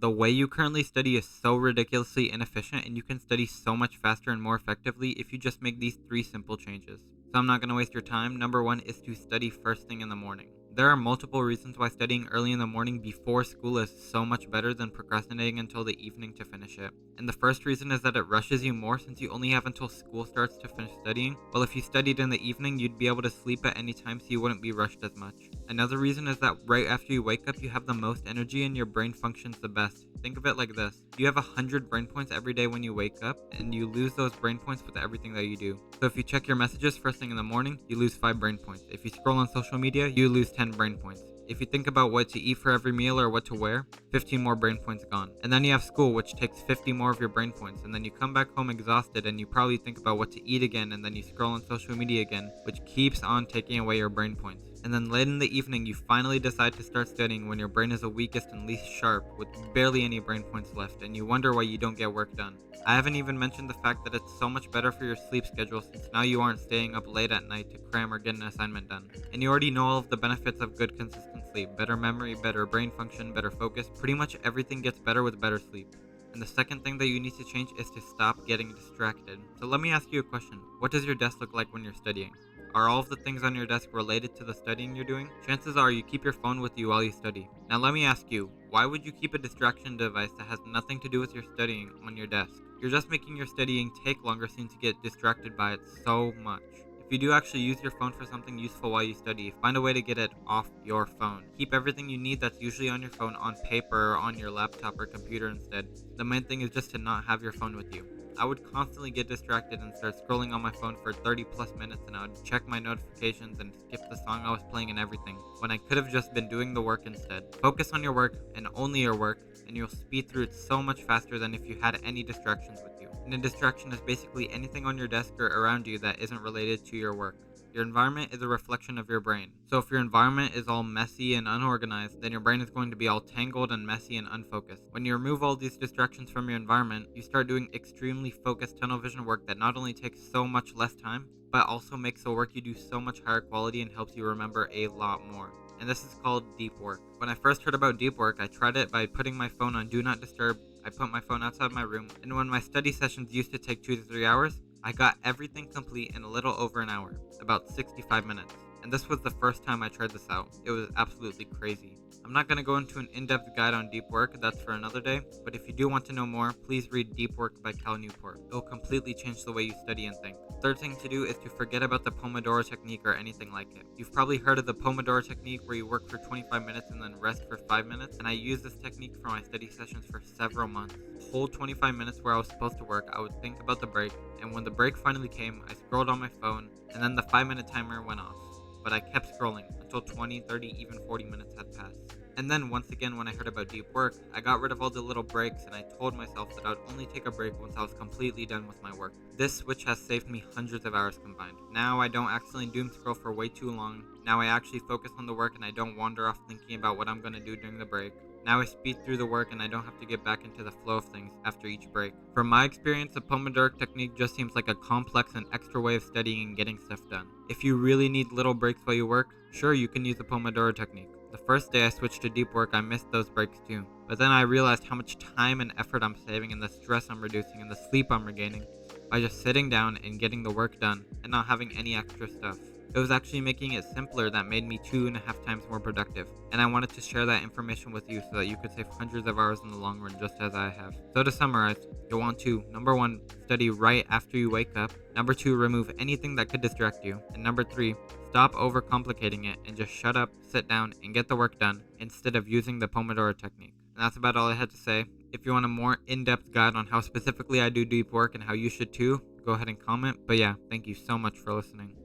The way you currently study is so ridiculously inefficient, and you can study so much faster and more effectively if you just make these 3 simple changes. So I'm not going to waste your time. Number 1 is to study first thing in the morning. There are multiple reasons why studying early in the morning before school is so much better than procrastinating until the evening to finish it. And the first reason is that it rushes you more since you only have until school starts to finish studying. Well, if you studied in the evening, you'd be able to sleep at any time so you wouldn't be rushed as much. Another reason is that right after you wake up, you have the most energy and your brain functions the best. Think of it like this. You have 100 brain points every day when you wake up, and you lose those brain points with everything that you do. So if you check your messages first thing in the morning, you lose 5 brain points. If you scroll on social media, you lose 10 brain points. If you think about what to eat for every meal or what to wear, 15 more brain points gone. And then you have school, which takes 50 more of your brain points. And then you come back home exhausted and you probably think about what to eat again, and then you scroll on social media again, which keeps on taking away your brain points. And then late in the evening, you finally decide to start studying when your brain is the weakest and least sharp, with barely any brain points left, and you wonder why you don't get work done. I haven't even mentioned the fact that it's so much better for your sleep schedule, since now you aren't staying up late at night to cram or get an assignment done. And you already know all of the benefits of good consistent sleep: better memory, better brain function, better focus. Pretty much everything gets better with better sleep. And the second thing that you need to change is to stop getting distracted. So let me ask you a question. What does your desk look like when you're studying? Are all of the things on your desk related to the studying you're doing? Chances are you keep your phone with you while you study. Now let me ask you, why would you keep a distraction device that has nothing to do with your studying on your desk? You're just making your studying take longer since you get distracted by it so much. If you do actually use your phone for something useful while you study, find a way to get it off your phone. Keep everything you need that's usually on your phone on paper or on your laptop or computer instead. The main thing is just to not have your phone with you. I would constantly get distracted and start scrolling on my phone for 30 plus minutes, and I would check my notifications and skip the song I was playing and everything, when I could have just been doing the work instead. Focus on your work and only your work, and you'll speed through it so much faster than if you had any distractions with you. And a distraction is basically anything on your desk or around you that isn't related to your work. Your environment is a reflection of your brain. So if your environment is all messy and unorganized, then your brain is going to be all tangled and messy and unfocused. When you remove all these distractions from your environment, you start doing extremely focused tunnel vision work that not only takes so much less time, but also makes the work you do so much higher quality and helps you remember a lot more. And this is called deep work. When I first heard about deep work, I tried it by putting my phone on Do Not Disturb. I put my phone outside my room, and when my study sessions used to take 2 to 3 hours, I got everything complete in a little over an hour, about 65 minutes. And this was the first time I tried this out. It was absolutely crazy. I'm not going to go into an in-depth guide on deep work, that's for another day, but if you do want to know more, please read Deep Work by Cal Newport. It will completely change the way you study and think. Third thing to do is to forget about the Pomodoro technique or anything like it. You've probably heard of the Pomodoro technique, where you work for 25 minutes and then rest for 5 minutes, and I used this technique for my study sessions for several months. The whole 25 minutes where I was supposed to work, I would think about the break, and when the break finally came, I scrolled on my phone, and then the 5-minute timer went off. But I kept scrolling until 20, 30, even 40 minutes had passed. And then once again, when I heard about deep work, I got rid of all the little breaks, and I told myself that I would only take a break once I was completely done with my work. This switch has saved me hundreds of hours combined. Now I don't accidentally doom scroll for way too long. Now I actually focus on the work and I don't wander off thinking about what I'm going to do during the break. Now I speed through the work and I don't have to get back into the flow of things after each break. From my experience, the Pomodoro technique just seems like a complex and extra way of studying and getting stuff done. If you really need little breaks while you work, sure, you can use the Pomodoro technique. The first day I switched to deep work, I missed those breaks too. But then I realized how much time and effort I'm saving, and the stress I'm reducing, and the sleep I'm regaining by just sitting down and getting the work done and not having any extra stuff. It was actually making it simpler that made me 2.5 times more productive, and I wanted to share that information with you so that you could save hundreds of hours in the long run, just as I have. So to summarize, you'll want to, number 1, study right after you wake up. Number 2, remove anything that could distract you. And number 3, stop overcomplicating it and just shut up, sit down, and get the work done instead of using the Pomodoro technique. And that's about all I had to say. If you want a more in-depth guide on how specifically I do deep work and how you should too, go ahead and comment. But yeah, thank you so much for listening.